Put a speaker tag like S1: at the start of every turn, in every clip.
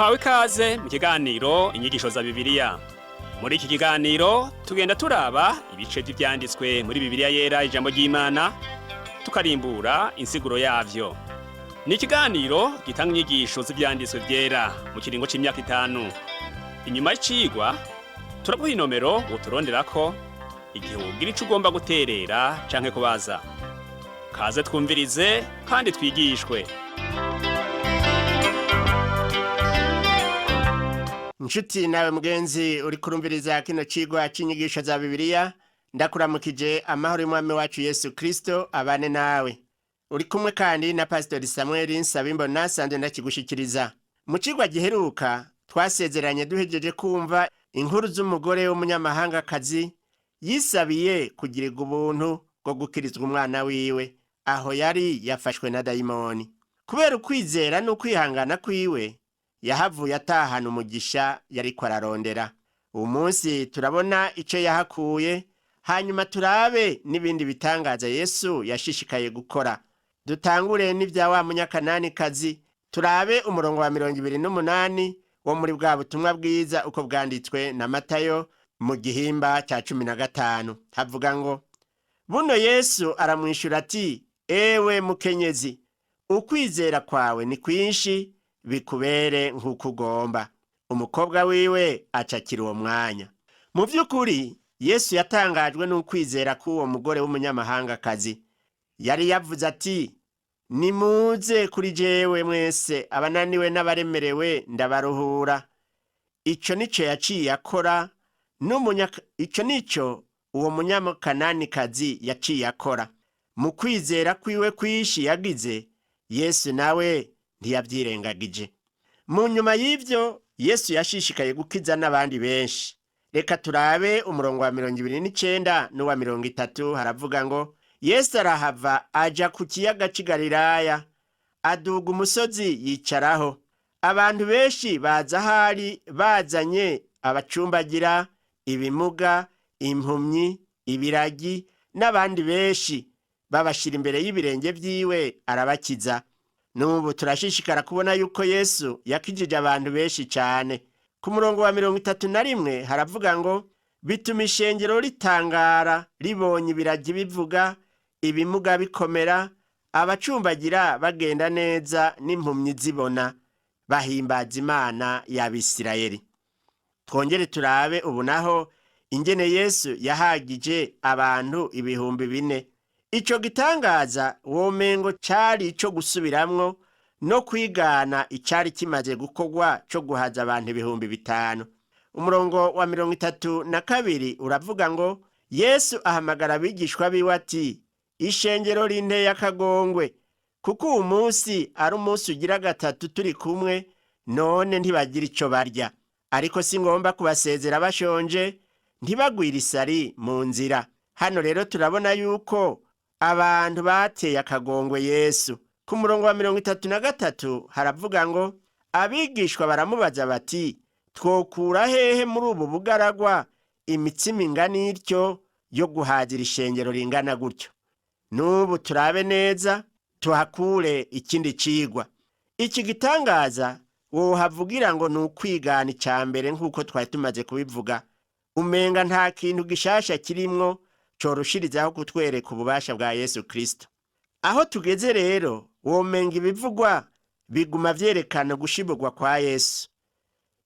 S1: muhawe ikaze mu kiganiro inyigisho za Bibiliya. Muri iki kiganiro tugenda turaba ibice by'ivyanditswe muri Bibiliya yera ijambo ry'Imana, tukarimbura insiguro yavyo. Ni ikiganiro gitanga inyigisho z'ivyanditswe vyera mu kiringo c'imyaka 5. Inyuma y'icigwa turaguha inomero uturonderako igihe wogira ico ugomba guterera canke kubaza. Kaze twumvirize kandi twigishwe.
S2: Nshuti nawe mugenzi uri kurumviriza kino cigwa c'inyigisho za Bibiliya, ndakuramukije amahoro y'Umwami wacu Yesu Kristo abane nawe. Uri kumwe kandi na Pastor Samuel Nsabimbona sanzwe ndakigushikiriza. Mu cigwa giheruka twasezeranye duhejeje kumva inkuru z'umugore w'umunyamahangakazi yisabiye kugirirwa ubuntu bwo gukirizwa umwana wiwe, aho yari yafashwe na dayimoni. Kubera ukwizera n'ukwihangana kwiwe, yahavuye atahana umugisha yariko ararondera. Uyu munsi turabona ico yahakuye, hanyuma turabe n'ibindi bitangaza Yesu yashishikaye gukora. Dutangure n'ivya wa munyakananikazi, turabe umurongo wa 28 wo muri bwa butumwa bwiza uko bwanditswe na Matayo mu gihimba ca 15. Havuga ngo, buno Yesu aramwishura ati, ewe mukenyezi, ukwizera kwawe ni kwinshi, bikubere nk'uko ugomba. Umukobwa wiwe acakira uwo mwanya. Mu vy'ukuri Yesu yatangajwe n'ukwizera k'uwo mugore w'umunyamahangakazi. Yari yavuze ati, nimuze kuri jewe mwese abananiwe n'abaremerewe ndabaruhura. Ico nico yaciye akora, ico nico uwo munyakananikazi yaciye akora. Mu kwizera kwiwe kwishi yagize, Yesu nawe ntiyavyirengagije. Mu nyuma y'ivyo Yesu yashishikaye gukiza n'abandi benshi. Reka turabe umurongo wa 29 n'uwa 30. Haravuga ngo, Yesu arahava aja ku kiyaga c'i Galilaya, aduga umusozi yicaraho. Abantu benshi baza ahari bazanye abacumbagira, ibimuga, impumyi, ibiragi n'abandi benshi, babashira imbere y'ibirenge vyiwe arabakiza. N'ubu turashishikara kubona yuko Yesu yakijije abantu benshi cane. Ku murongo wa 31 haravuga ngo, bituma ishengero ritangara ribonye ibiragi bivuga, ibimuga bikomera, abacumbagira bagenda neza n'impumyi zibona, bahimbaza Imana y'Abisirayeli. Twongere turabe ubu naho ingene Yesu yahagije abantu 4,000. Ico gitangaza womengo cari ico gusubiramwo no kwigana icari kimaze gukorwa co guhaza abantu 5,000. Umurongo wa 32 uravuga ngo, Yesu ahamagara abigishwa biwe ati, ishengero rinteye akagongwe, kuko uyu munsi ari umunsi ugira gatatu turi kumwe, none ntibagira ico barya. Ariko si ngomba kubasezera bashonje, ntibagwira isari mu nzira. Hano rero turabona yuko abantu bateye akagongwe Yesu. Ku murongo wa 33 haravuga ngo, abigishwa baramubaza bati, twokura hehe muri ubu bugaragwa imitsima ingana ityo yo guhazira ishengero ringana gutyo? N'ubu turabe neza tuhakure ikindi cigwa. Iki gitangaza wohavugira ngo ni ukwigana icambere nk'uko twari tumaze kubivuga. Umenga nta kintu gishasha kirimwo corushirizaho kutwereka ububasha bwa Yesu Kristo. Aho tugeze rero womenga ibivugwa biguma vyerekana gushiburwa kwa Yesu.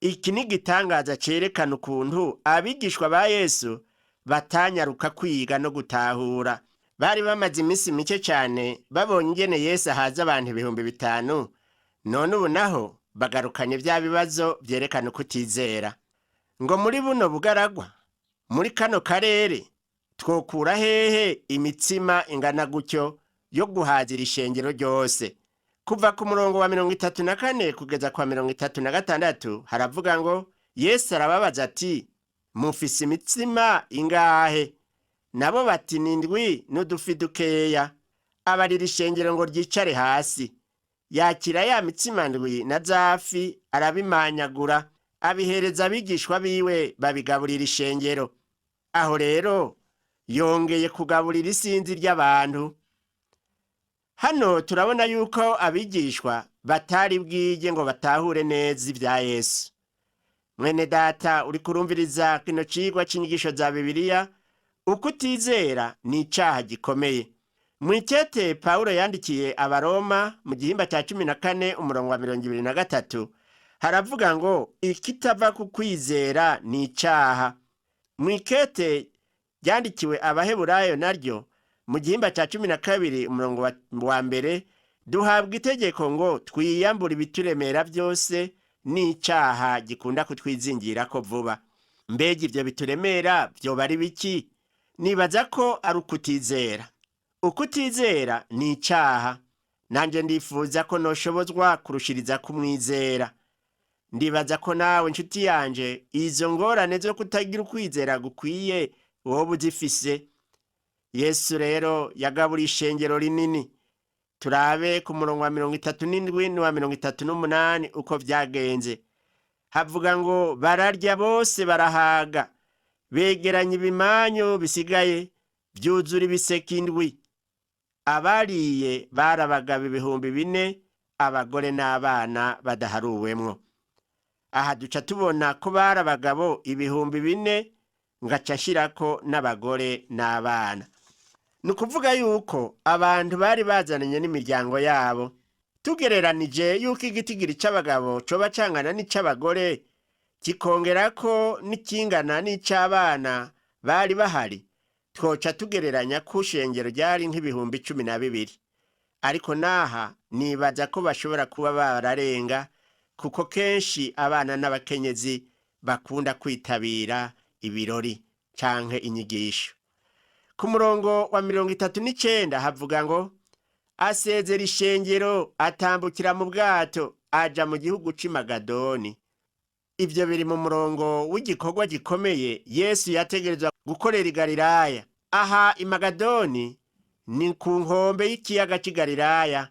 S2: Iki ni gitangaza cerekana ukuntu abigishwa ba Yesu batanyaruka kwiga no gutahura. Bari bamaze imisi mike cyane babonye ingene Yesu ahaza abantu 5,000, none ubu naho bagarukanye vya bibazo vyerekana kutizera. Ngo muri buno bugaragwa, muri kano karere, twokura hehe imitsima ingana gutyo yo guhazira ishengero ryose? Kuva ku murongo wa 34 kugeza kwa 36 haravuga ngo, Yesu arababaza ati, mufise imitsima ingahe? Nabo bati n'indwi n'udufi dukeya. Abarira ishengero ngo ryicare hasi. Yakira ya mitsima ndwi na zafi arabimanyagura, abihereza abigishwa biwe babigaburira ishengero. Aho rero yongeye kugaburira isinzi ry'abantu. Hano turabona yuko abigishwa batari bwige ngo batahure neza ibya Yesu. Mwene data uri kurumviriza kino cigwa c'inyigisho za Bibiliya, ukutizera ni icaha gikomeye. Mw'ikete Pawulo yandikiye Abaroma mu gihimba ca 14 umurongo wa 23 haravuga ngo ikitava ku kwizera ni icaha. Mw'ikete ryandikiwe Abaheburayo naryo mu gihimba ca 12 umurongo wa mbere duhabwa itegeko ngo twiyambure ibituremera byose n'icaha gikunda kutwizingirako vuba. Mbega ivyo bituremera vyoba ari biki? Nibaza ko ari ukutizera. Ukutizera ni icaha. Nanje ndifuza ko noshobozwa kurushiriza kumwizera. Ndibaza ko nawe nshuti yanje izo ngorane zo kutagira ukwizera gukwiye wowe uzifise. Yesu rero yagabura ishengero rinini. Turabe ku murongo wa 37 n'uwa 38 uko vyagenze. Havuga ngo bararya bose barahaga, begeranya ibimanyu bisigaye vyuzura ibiseke indwi. Abariye barabagabo 4,000, abagore n'abana badaharuwemwo. Aha duca tubona ko barabagabo 4,000 ngaca nshirako n'abagore n'abana. Nukuvuga yuko abantu bari bazananye n'imiryango yabo. Tugereranije yuko igitigiri c'abagabo coba cangana n'ic'abagore, kikongerako n'ikingana n'ic'abana bari bahari, twoca tugereranya ko ishengero ryari nk'ibihumbi 12. Ariko naha nibaza ko bashobora kuba bararenga, kuko kenshi abana n'abakenyezi bakunda kwitabira ibirori canke inyigisho. Ku murongo wa 39 havuga ngo asezera ishengero atambukira mu bwato aja mu gihugu c'i Magadoni. Ivyo biri mu murongo w'igikorwa gikomeye Yesu yategerezwa gukorera i Galilaya. Aha i Magadoni ni ku nkombe y'ikiyaga c'i Galilaya,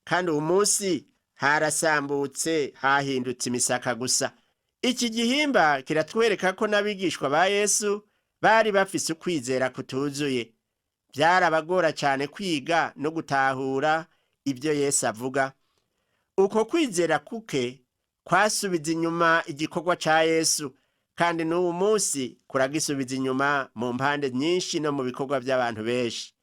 S2: kandi uyu munsi harasambutse hahindutse imisaka gusa. Iki gihimba kiratwereka ko n'abigishwa ba Yesu bari bafise ukwizera kutuzuye. Byarabagora cyane kwiga no gutahura ibyo Yesu avuga. Uko kwizera kuke kwasubiza inyuma igikorwa ca Yesu, kandi n'ubu munsi kuragisubiza inyuma mu mpande nyinshi no mu bikorwa by'abantu benshi.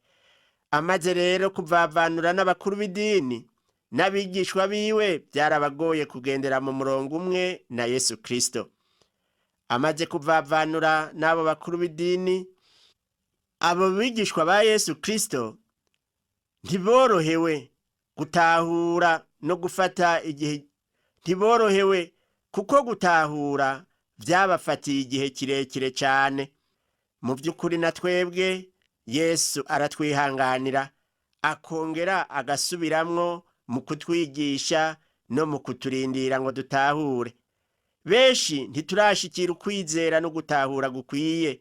S2: Amaze rero kuvavanura n'abakuru b'idini n'abigishwa biwe, byarabagoye kugendera mu murongo umwe na Yesu Kristo. Amaze kuvavanura n'abo bakuru b'idini, abo bigishwa ba Yesu Kristo ntiborohewe gutahura no gufata igihe. Ntiborohewe kuko gutahura byabafatiye igihe kirekire cyane. Mu by'ukuri na twebwe Yesu aratwihanganira, akongera agasubiramwo mu kutwigisha no mu kuturindira ngo dutahure. Benshi ntiturashikira ukwizera no gutahura gukwiye.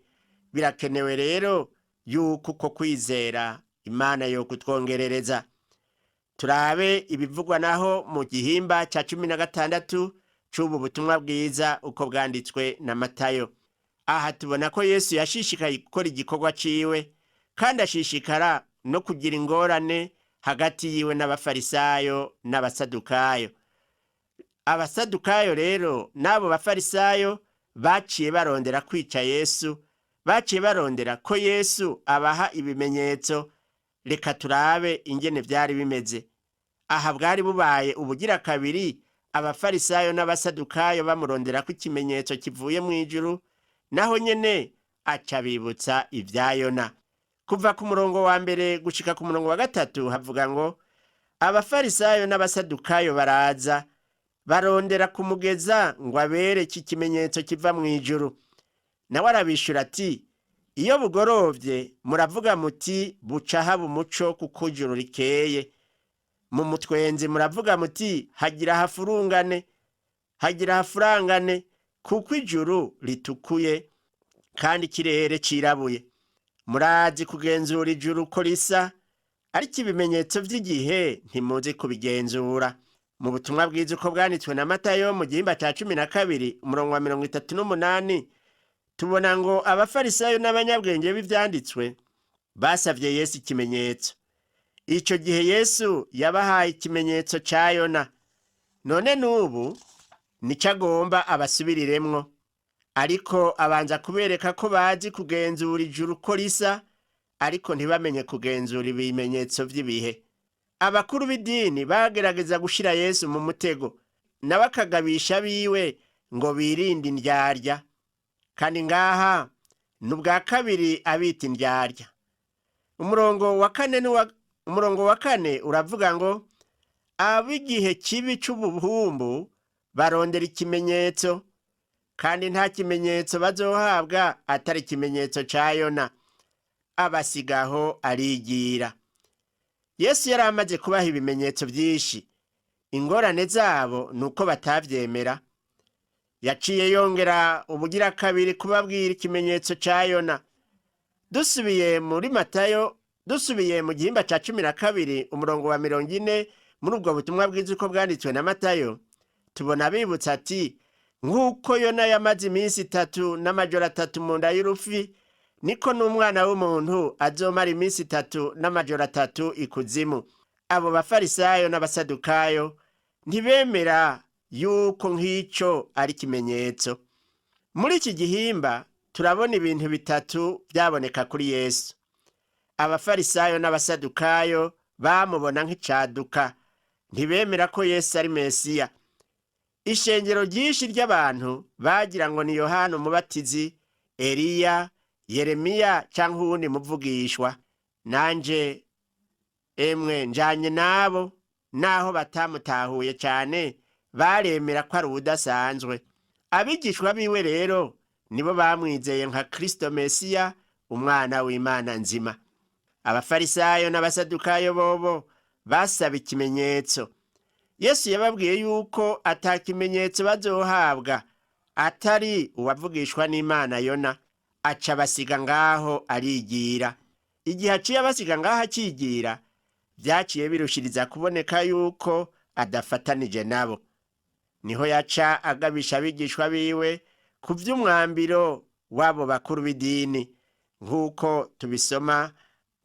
S2: Birakenewe rero yuko uko kwizera Imana yo kutwongerereza. Turabe ibivugwa naho mu gihimba ca 16 c'ubu butumwa bwiza uko bwanditswe na Matayo. Aha tubona ko Yesu yashishikaye gukora igikorwa ciwe, kandi ashishikara no kugira ingorane hagati yiwe n'abafarisayo n'abasadukayo. Abasadukayo rero n'abo bafarisayo baciye barondera kwica Yesu, baciye barondera ko Yesu abaha ibimenyetso. Reka turabe ingene vyari bimeze. Aha bwari bubaye ubugira kabiri abafarisayo n'abasadukayo bamurondera ko ikimenyetso kivuye mu ijuru, naho nyene aca bibutsa ivya Yona. Kuva ku murongo wa mbere gushika ku murongo wa 3 havuga ngo abafarisayo n'abasadukayo baraza barondera kumugeza ngo abereke ikimenyetso kiva mu ijuru. Nawe arabishura ati, iyo bugorovye muravuga muti buca haba umuco kuko ijuru rikeye. Mu mutwenzi muravuga muti hagira hafurangane kuko ijuru ritukuye kandi ikirere cirabuye. Murazi kugenzura ijuru ko risa, ariko ibimenyetso vy'igihe ntimuzi kubigenzura. Mu butumwa bwiza uko bwanditswe na Matayo mu gihimba ca 12 umurongo wa 38 tubona ngo abafarisayo n'abanyabwenge b'ivyanditswe basavye Yesu ikimenyetso. Ico gihe Yesu yabahaye ikimenyetso ca Yona. none n'ubu nico agomba abasubiriremwo, ariko abanza kubereka ko bazi kugenzura ijuru ko risa, ariko ntibamenye kugenzura ibimenyetso vy'ibihe. Abakuru b'idini bagerageza gushira Yesu mu mutego, nawe akagabisha biwe ngo birinde indyarya. Kandi ngaha n'ubwa kabiri abita indyarya. Umurongo wa kane uravuga ngo ab'igihe kibi c'ubuhumbu barondera ikimenyetso, kandi nta kimenyetso bazohabwa atari ikimenyetso ca Yona. Abasigaho arigira. Yesu yari amaze kubaha ibimenyetso vyinshi. Ingorane zabo nuko batavyemera. Yaciye yongera ubugira kabiri kubabwira ikimenyetso ca Yona. Dusubiye muri Matayo, dusubiye mu gihimba ca 12 umurongo wa 40, muri ubwo butumwa bwiza uko bwanditswe na Matayo, tubona bibutsa ati, nk'uko Yona yamaze iminsi 3 n'amajoro 3 mu nda y'urufi, niko n'umwana w'umuntu azomara iminsi 3 n'amajoro 3 ikuzimu. Abo bafarisayo n'abasadukayo ntibemera yuko nk'ico ari kimenyetso. Muri iki gihimba turabona ibintu bitatu byaboneka kuri Yesu. Abafarisayo n'abasadukayo bamubona nk'icaduka, ntibemera ko Yesu ari Mesiya. Ishengero ryinshi ry'abantu bagira ngo ni Yohana Umubatizi, Eliya, Yeremiya canke uwundi muvugishwa. Nanje emwe njanye nabo, naho batamutahuye cane, baremera ko ari udasanzwe. Abigishwa biwe rero nibo bamwizeye nka Kristo Mesiya, umwana w'Imana nzima. Abafarisayo n'abasadukayo bobo basaba ikimenyetso. Yesu yababwiye yuko ata kimenyetso bazohabwa atari uwavugishwa n'Imana Yona. Aca basiga ngaho arigira. Igihe aciye abasiga ngaho akigira, vyaciye birushiriza kuboneka yuko adafatanije nabo. Niho yaca agabisha abigishwa biwe ku vy'umwambiro wabo bakuru b'idini, nk'uko tubisoma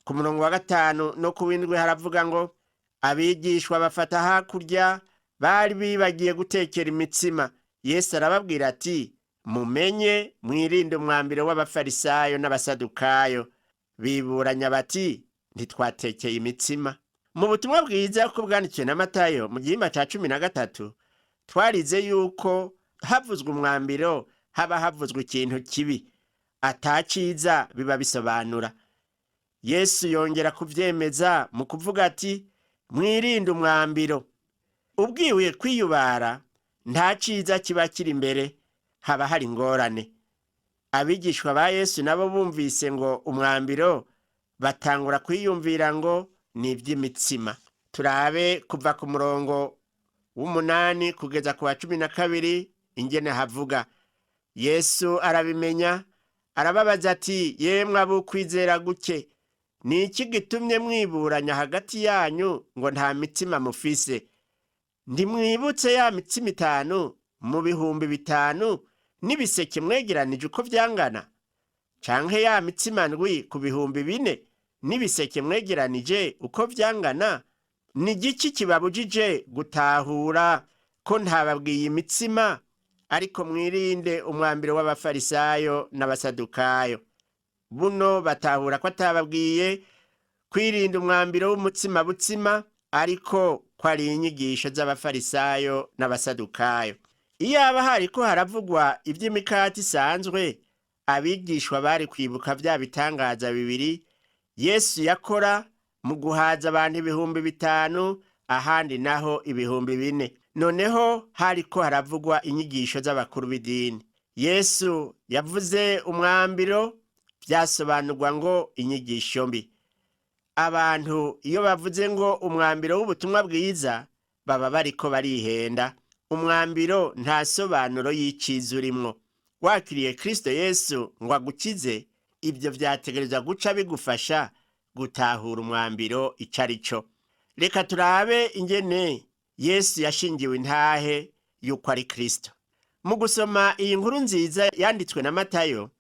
S2: ku murongo wa 5 no ku w'indwi. Haravuga ngo abigishwa bafata hakurya, bari bibagiye gutekera imitsima. Yesu arababwira ati, mumenye mwirinde umwambiro w'abafarisayo n'abasadukayo. Biburanya bati, ntitwatekeye imitsima. Mu butumwa bwiza ko bwanditswe na Matayo mu gihimba ca 13, twarize yuko havuzwe umwambiro haba havuzwe ikintu kibi, ataciza biba bisobanura. Yesu yongera kuvyemeza mu kuvuga ati, mwirinde umwambiro. Ubwiwe kwiyubara, nta ciza kiba kiri imbere, haba hari ingorane. Abigishwa ba Yesu nabo bumvise ngo umwambiro, batangura kwiyumvira ngo ni ivy'imitsima. Turabe kuva ku murongo w'8 kugeza ku wa 12 ingene havuga. Yesu arabimenya, arababaza ati, yemwe abukwizera guke, ni iki gitumye mwiburanya hagati yanyu ngo nta mitsima mufise? Ndimwibutse ya mitsima 5 mu bihumbi 5 n'ibiseke mwegeranije uko vyangana? Canke ya mitsima 7 ku bihumbi 4 n'ibiseke mwegeranije uko vyangana? Ni igiki kibabujije gutahura ko ntababwiye imitsima? Ariko mwirinde umwambiro w'abafarisayo n'abasadukayo. Buno batahura ko atababwiye kwirinda umwambiro w'umutsima butsima, ariko ko ari inyigisho z'abafarisayo n'abasadukayo. Iyaba hariko haravugwa ivy'imikati isanzwe, abigishwa bari kwibuka vya bitangaza 2 Yesu yakora mu guhaza abantu 5,000, ahandi naho 4,000. Noneho hariko haravugwa inyigisho z'abakuru b'idini. Yesu yavuze umwambiro, vyasobanurwa ngo inyigisho mbi. Abantu iyo bavuze ngo umwambiro w'ubutumwa bwiza, baba bariko barihenda. Umwambiro nta sobanuro y'iciza urimwo. Wakiriye Kristo Yesu ngo agukize, ibyo vyategerezwa guca bigufasha gutahura umwambiro icarico. Reka turabe ingene Yesu yashingiwe intahe yuko ari Kristo. Mu gusoma iyi nkuru nziza yanditswe na Matayo,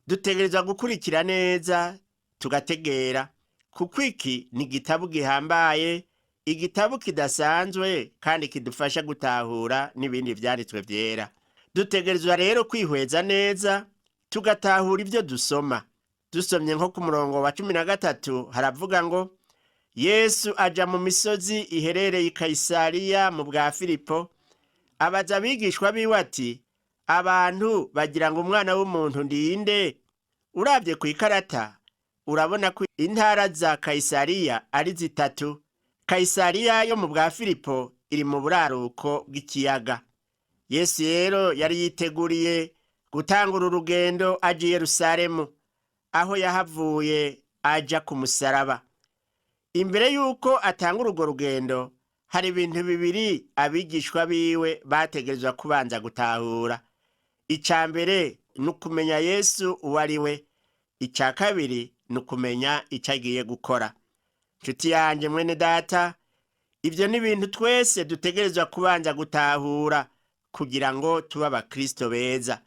S2: dutegerezwa gukurikira neza tugategera, kuko iki ni igitabo gihambaye igitabo kidasanzwe kandi kidufasha gutahura n'ibindi vyanditswe vyera. Dutegerezwa rero kwihweza neza tugatahura ivyo dusoma. Dusomye nko ku murongo wa 13 haravuga ngo Yesu aja mu misozi iherereye i Kayisariya mu bwa Filipo, abaza abigishwa biwe ati, abantu bagira ngo umwana w'umuntu ndinde? Uravye ku ikarata urabona ko intara za Kayisariya ari zitatu. Kayisariya yo mu bwa Filipo iri mu buraruko bw'ikiyaga. Yesu rero yari yiteguriye gutangura urugendo aje i Yerusalemu, aho yahavuye aja ku musaraba. Imbere yuko atangura urwo rugendo, hari ibintu bibiri abigishwa biwe bategerezwa kubanza gutahura. Ica mbere ni ukumenya Yesu uwo ari we. Ica kabiri ni ukumenya ico agiye gukora. Nshuti yanje mwene data, ivyo ni ibintu twese dutegerezwa kubanza gutahura kugira ngo tube abakristo beza.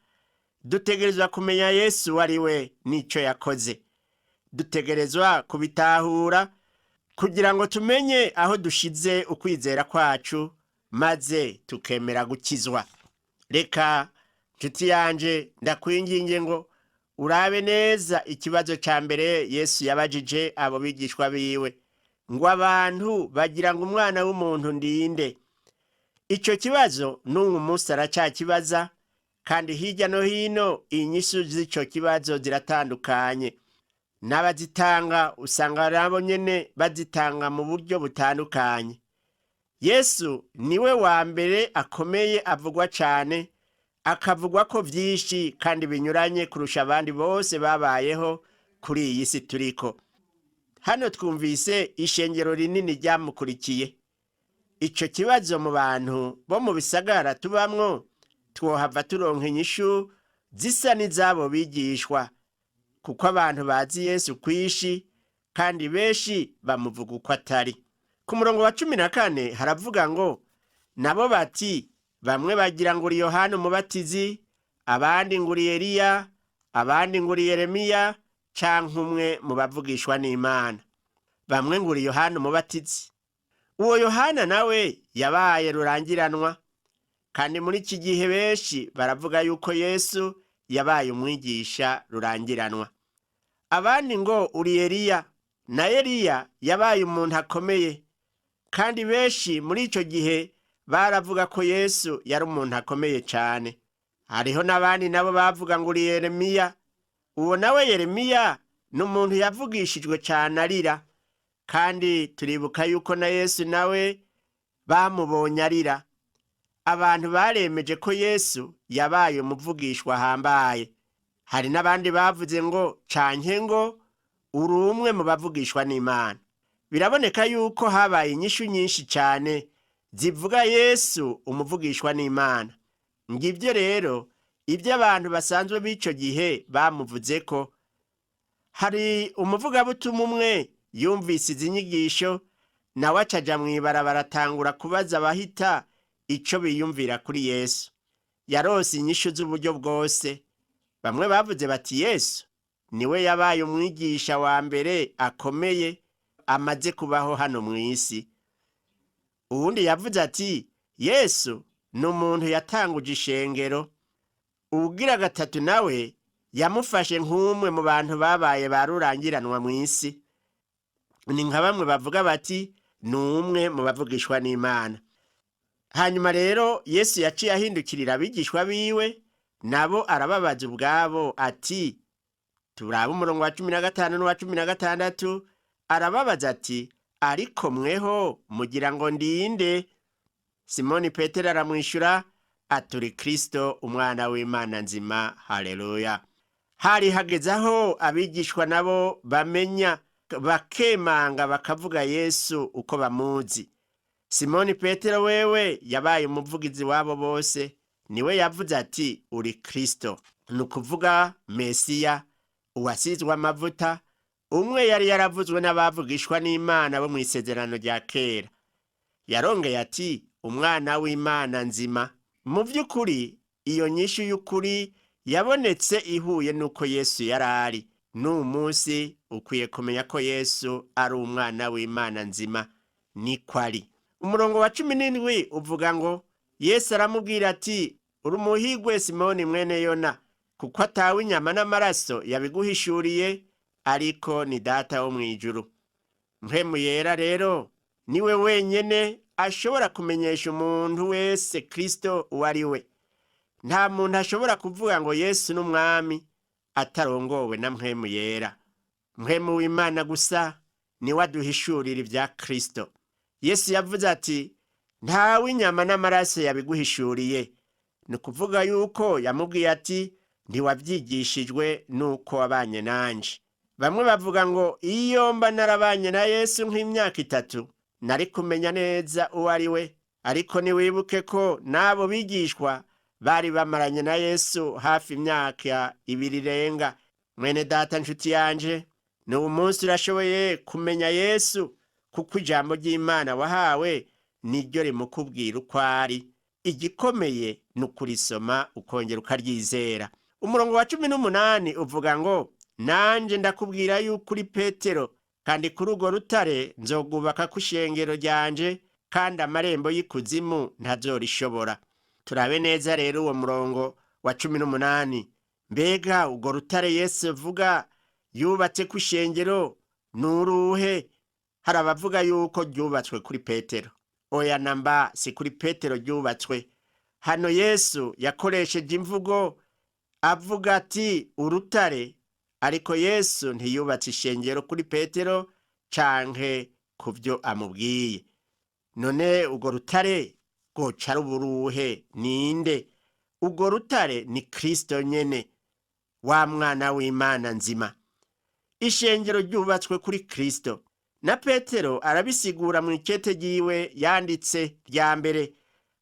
S2: Dutegerezwa kumenya Yesu uwo ari we n'ico yakoze. Dutegerezwa kubitahura kugira ngo tumenye aho dushize ukwizera kwacu, maze tukemera gukizwa. Reka nshuti yanje ndakwinginge ngo urabe neza ikibazo ca mbere Yesu yabajije abo bigishwa biwe, ngo abantu bagira ngo umwana w'umuntu ndinde? Ico kibazo n'uyu munsi aracakibaza, kandi hirya no hino inyishu z'ico kibazo ziratandukanye. N'abazitanga usanga nabo nyene bazitanga mu buryo butandukanye. Yesu niwe wa mbere akomeye avugwa cane, akavugwa ko vyinshi kandi binyuranye kurusha abandi bose babayeho kuri iyi si turiko. Hano twumvise ishengero rinini ryamukurikiye. Ico kibazo mu bantu bo mu bisagara tubamwo twohava turonka inyishu zisa n'izabo bigishwa, kuko abantu bazi Yesu kwishi kandi benshi bamuvuga uko atari. Ku murongo wa 14 haravuga ngo nabo bati, bamwe bagira ngo uri Yohana umubatizi, abandi ngo uri Eliya, abandi ngo uri Yeremiya canke umwe mu bavugishwa n'Imana. Bamwe ngo uri Yohana umubatizi. Uwo Yohana nawe yabaye rurangiranwa, kandi muri iki gihe benshi baravuga yuko Yesu yabaye umwigisha rurangiranwa. Abandi ngo uri Eliya, na Eliya yabaye umuntu akomeye, kandi benshi muri ico gihe baravuga ko Yesu yari umuntu akomeye cane. Hariho n'abandi nabo bavuga ngo uri Yeremiya. Uwo nawe Yeremiya ni umuntu yavugishijwe cane arira, kandi turibuka yuko na Yesu nawe bamubonye arira. Abantu baremeje ko Yesu yabaye umuvugishwa hambaye. Hari n'abandi bavuze ngo canke ngo uri umwe mu bavugishwa n'Imana. Biraboneka yuko habaye inyishu nyinshi cane zivuga Yesu umuvugishwa n'Imana. Ngivyo rero ibyo abantu basanzwe b'ico gihe bamuvuze ko. Hari umuvugabutumwa umwe yumvise izi nyigisho, nawe acaja mw'ibarabara atangura kubaza abahita ico biyumvira kuri Yesu. Yarose inyishu z'uburyo bwose. Bamwe bavuze bati Yesu niwe yabaye umwigisha wa mbere akomeye amaze kubaho hano mw'isi. Uwundi yavuze ati Yesu ni umuntu yatanguje ishengero. Uwugira gatatu nawe yamufashe nk'umwe mu bantu babaye barurangiranwa mw'isi. Ni nka bamwe bavuga bati ni umwe mu bavugishwa n'Imana. Hanyuma rero Yesu yaciye ahindukirira abigishwa biwe, nabo arababaza ubwabo ati, turaba umurongo wa 15 n'uwa 16, arababaza ati, ariko mweho mugira ngo ndinde? Simoni Petero aramwishura aturi Kristo umwana w'Imana nzima. Haleluya. Hari hagezaho abigishwa nabo bamenya, bakemanga bakavuga Yesu uko bamuzi. Simoni Petero wewe yabaye umuvugizi wabo bose, niwe yavuze ati uri Kristo, nukuvuga Mesiya, uwasizwe amavuta, umwe yari yaravuzwe n'abavugishwa n'Imana bo mw'isezerano rya kera. Yarongeye ati umwana w'Imana nzima. Mu vy'ukuri iyo nyishu y'ukuri yabonetse ihuye nuko Yesu yarari. N'uyu munsi ukwiye kumenya ko Yesu ari umwana w'Imana nzima. niko ari. Umurongo wa 17 uvuga ngo Yesu aramubwira ati uri umuhigwe Simoni mwene Yona, kuko atawe inyama n'amaraso yabiguhishuriye, ariko ni data wo mw'ijuru. Mpwemu yera rero niwe wenyene ashobora kumenyesha umuntu wese Kristo uwo ari we. Nta muntu ashobora kuvuga ngo Yesu n'umwami atarongowe na mpwemu yera. Mpwemu w'Imana gusa niwe aduhishurira ibya Kristo. Yesu yavuze ati ntawe inyama n'amaraso yabiguhishuriye. Ni ukuvuga yuko yamubwiye ati ntiwabyigishijwe nuko wabanye nanje. Bamwe bavuga ngo iyo mba narabanye na Yesu nk'imyaka 3 nari kumenya neza uwo ari we, ariko niwibuke ko nabo bigishwa bari bamaranye na Yesu hafi imyaka 2 irenga. Mwene data nshuti yanje, ni umunsi urashoboye kumenya Yesu, kuko ijambo ry'Imana wahawe niryo rimukubwira uko ari. Igikomeye ni ukurisoma ukongera ukaryizera. Umurongo wa 18 uvuga ngo nanje ndakubwira yuko uri Petero, kandi kuri urwo rutare nzogubaka ku ishengero ryanje, kandi amarembo y'ikuzimu ntazorishobora. Turabe neza rero uwo murongo wa 18. Mbega urwo rutare Yesu avuga yubatse ku ishengero nuruhe? Hari abavuga yuko ryubatswe kuri Petero. Oya namba, si kuri Petero ryubatswe. Hano Yesu yakoresheje imvugo avuga ati urutare, ariko Yesu ntiyubatse ishengero kuri Petero canke kuvyo amubwiye. None urwo rutare goca ruburuhe ninde? Urwo rutare ni Kristo nyene, wa mwana w'Imana nzima. Ishengero ryubatswe kuri Kristo. Na Petero arabisigura mu ikete ryiwe yanditse rya mbere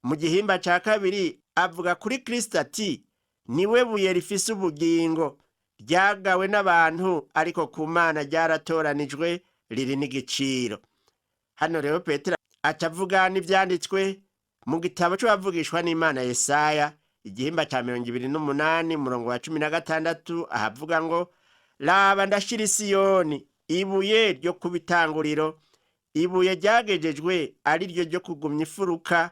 S2: mu gihimba ca 2, avuga kuri Kristo ati niwe buye rifise ubugingo, ryagawe n'abantu, ariko ku Mana ryaratoranijwe, riri n'igiciro. Hano rero Petero acavuga n'ivyanditswe mu gitabo c'abavugishwa n'Imana Yesaya igihimba ca 28 umurongo wa 16, ahavuga ngo raba ndashira Siyoni ibuye ryo kubitanguriro, ibuye ryagejejwe, ari ryo ryo kugumya ifuruka,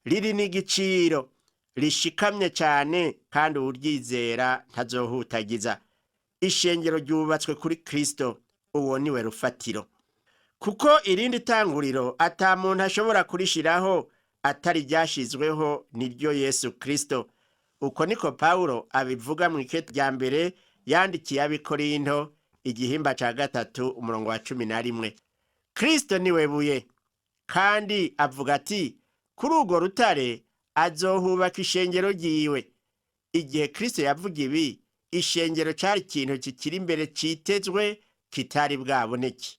S2: riri n'igiciro, rishikamye cyane, kandi uryizera ntazohutagiza. Ishengero ryubatswe kuri Kristo, uwo niwe rufatiro. Kuko irindi tanguriro ata muntu ashobora kurishiraho atari ryashizweho, niryo Yesu Kristo. Uko niko Paulo abivuga mu ikete rya mbere yandikiye ab'Ikorinto igihimba ca 3 umurongo wa 11. Kristo niwe buye, kandi avuga ati kuri urwo rutare azohubaka ishengero ryiwe. Igihe Kristo yavuga ibi, ishengero cari ikintu kikiri imbere citezwe, kitari bwaboneke.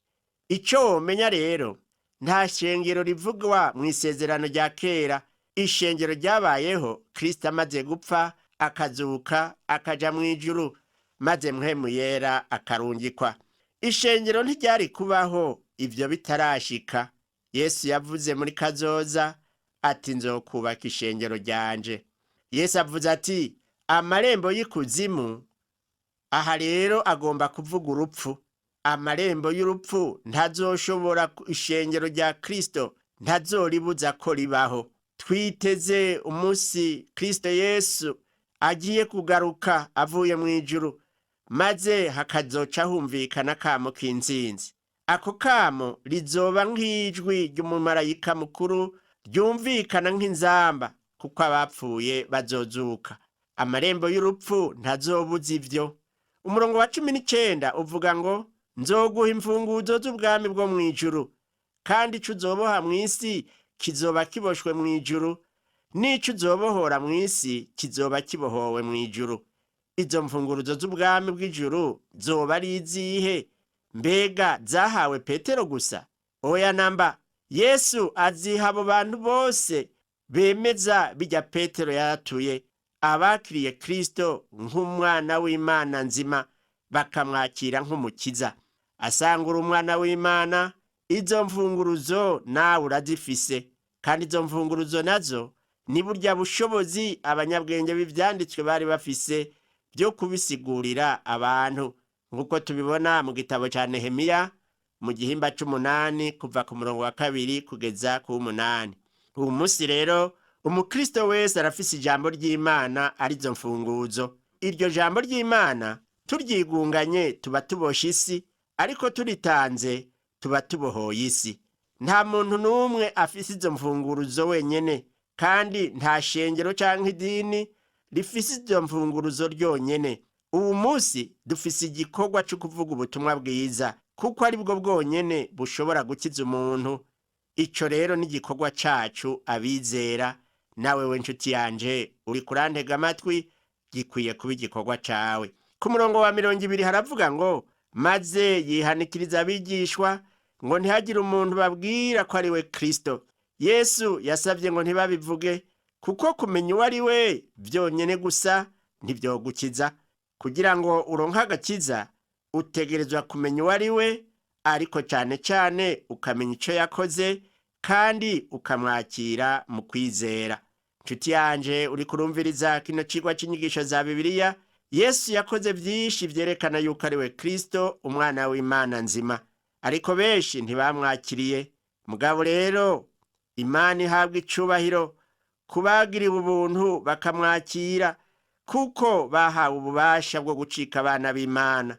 S2: Ico womenya rero, nta shengero rivugwa mu isezerano rya kera. Ishengero ryabayeho Kristo amaze gupfa, akazuka, akaja mu ijuru, maze mpwemu yera akarungikwa. Ishengero ntiryari kubaho ivyo bitarashika. Yesu yavuze muri kazoza ati nzokubaka ishengero ryanje. Yesu avuze ati amarembo y'ikuzimu. Aha rero agomba kuvuga urupfu. Amarembo y'urupfu ntazoshobora ishengero rya Kristo, ntazoribuza ko ribaho. Twiteze umunsi Kristo Yesu agiye kugaruka avuye mu ijuru, maze hakazoca humvikana kamo k'intsinzi. Ako kamo rizoba nk'ijwi ry'umumarayika mukuru, ryumvikana nk'inzamba, kuko abapfuye bazozuka. Amarembo y'urupfu ntazobuza ivyo. Umurongo wa 19 uvuga ngo nzoguha imfunguzo z'ubwami bwo mu ijuru, kandi ico uzoboha mu isi kizoba kiboshwe mu ijuru, n'ico uzobohora mu isi kizoba kibohowe mu ijuru. Izo mfunguruzo z'ubwami bw'ijuru zoba ari izihe? Mbega zahawe Petero gusa? Oya namba, Yesu aziha abo bantu bose bemeza bijya Petero yatuye, abakiriye Kristo nk'umwana w'Imana nzima, bakamwakira nk'umukiza. Asangura umwana w'Imana, izo mfunguruzo nawe urazifise, kandi izo mfunguruzo nazo ni burya bushobozi abanyabwenge b'ivyanditswe bari bafise byo kubisigurira abantu, nk'uko tubibona mu gitabo ca Nehemiya mu gihimba c'umunani kuva ku murongo wa 2 kugeza ku 8. Uyu munsi rero umukristo wese arafise ijambo ry'Imana arizo mfunguzo. Iryo jambo ry'Imana turyigunganye tuba tubosha isi, ariko turitanze tuba tubohoye isi. Nta muntu n'umwe afise izo mfunguruzo wenyene, kandi nta shengero canke idini rifise izo mfunguruzo ryonyene. Ubu munsi dufise igikorwa cyo kuvuga ubutumwa bwiza, kuko ari bwo bwonyene bushobora gukiza umuntu. Ico rero ni igikorwa cacu abizera. Nawe we nshuti yanje uri kurantega amatwi, gikwiye kuba igikorwa cawe. Ku murongo wa 20 haravuga ngo, maze yihanikiriza abigishwa ngo ntihagire umuntu babwira ko ari we Kristo. Yesu yasavye ngo ntibabivuge, kuko kumenya uwo ari we vyonyene gusa ntivyogukiza. Kugira ngo uronke agakiza utegerezwa kumenya uwo ari we, ariko cane cane ukamenya ico yakoze kandi ukamwakira mu kwizera. Nshuti yanje uri kurumviriza kino cigwa c'inyigisho za Bibiliya, Yesu yakoze vyinshi vyerekana yuko ari we Kristo, umwana w'Imana nzima, ariko benshi ntibamwakiriye. Mugabo rero Imana ihabwa icubahiro kubagiriwe ubuntu bakamwakira, kuko bahawe ububasha bwo gucika abana b'Imana.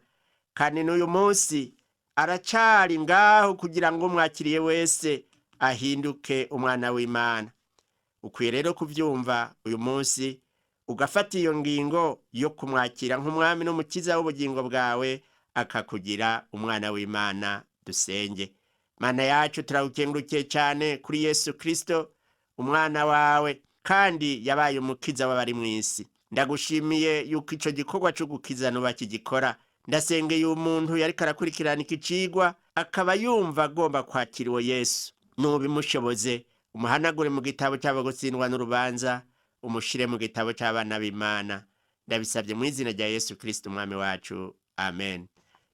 S2: Kandi n'uyu munsi aracari ngaho kugira ngo umwakiriye wese ahinduke umwana w'Imana. Ukwiye rero kuvyumva uyu munsi, ugafata iyo ngingo yo kumwakira nk'umwami n'umukiza w'ubugingo bwawe, akakugira umwana w'Imana. Dusenge. Mana yacu, turagukengurukiye cyane kuri Yesu Kristo, umwana wawe, kandi yabaye umukiza w'abari mu isi. Ndagushimiye yuko ico gikorwa cyo gukiza no bakigikora. Ndasengeye umuntu yari karakurikirana iki cigwa, akaba yumva agomba kwakira uwo Yesu. Nubimushoboze, umuhanagure mu gitabo cy'abo gutsindwa n'urubanza, umushire mu gitabo cy'abana b'Imana. Ndabisabye mu izina rya Yesu Kristo umwami wacu. Amen.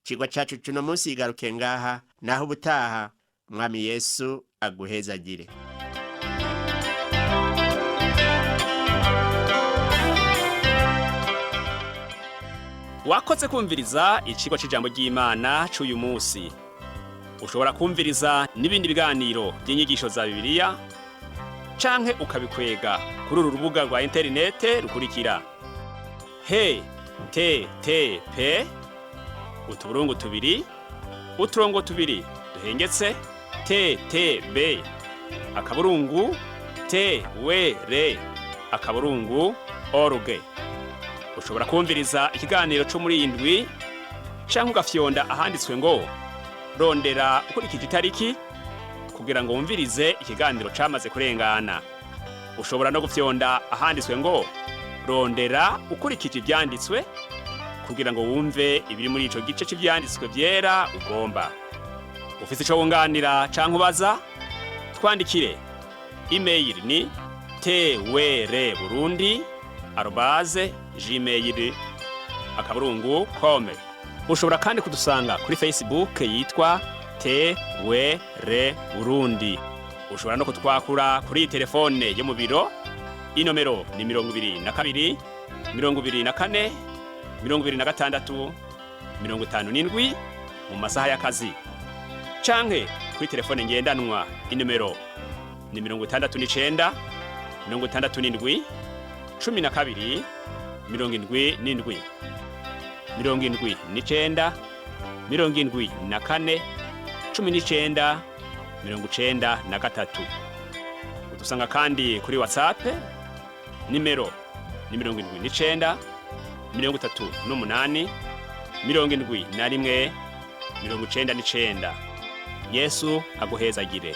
S2: Cigwa cacu cuno munsi igaruke ngaha, naho ubutaha umwami Yesu aguhezagire.
S1: Wakoze kumviriza icigwa c'ijambo ry'Imana c'uyu munsi. Ushobora kumviriza n'ibindi biganiro by'inyigisho za Bibiliya, canke ukabikwega kuri uru rubuga rwa interinete rukurikira: http utuburungu tubiri uturongo tubiri duhengetse ttb akaburungu twr.org. Ushobora kumviriza ikiganiro cyo muri indwi, canke ugafyonda ahanditswe ngo rondera ukurikije itariki, kugira ngo wumvirize ikiganiro camaze kurengana. Ushobora no gufyonda ahanditswe ngo rondera ukurikije ivyanditswe, kugira ngo wumve ibiri muri ico gice cy'ivyanditswe vyera ugomba. Ufise ico wunganira canke ubaza, twandikire. Email ni twr@gmail.com. Ushobora kandi kudusanga kuri Facebook yitwa TWR Burundi. Ushobora no kutwakura kuri telefone yo mu biro. Inomero ni 22 24 26 57 mu masaha y'akazi. Canke kuri telefone ngendanwa, inomero ni 69 67 12 77 79 74 19 93. Udusanga kandi kuri Whatsapp, nimero ni 79 38 71 99. Yesu aguhezagire.